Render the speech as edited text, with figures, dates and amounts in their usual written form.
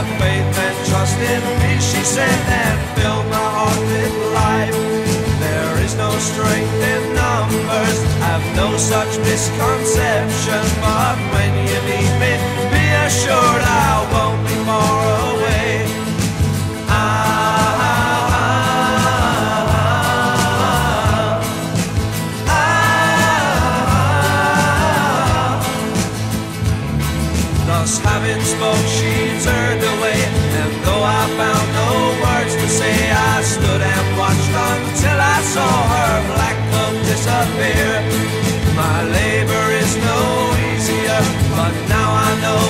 have faith and trust in me, she said, and fill my heart with life. There is no strength in numbers, have no such misconception, but when you need me, be assured I won't be far away. Thus having spoke, she turned away, and though I found no words to say, I stood and watched until I saw her black cloak disappear. My labor is no easier, but now I know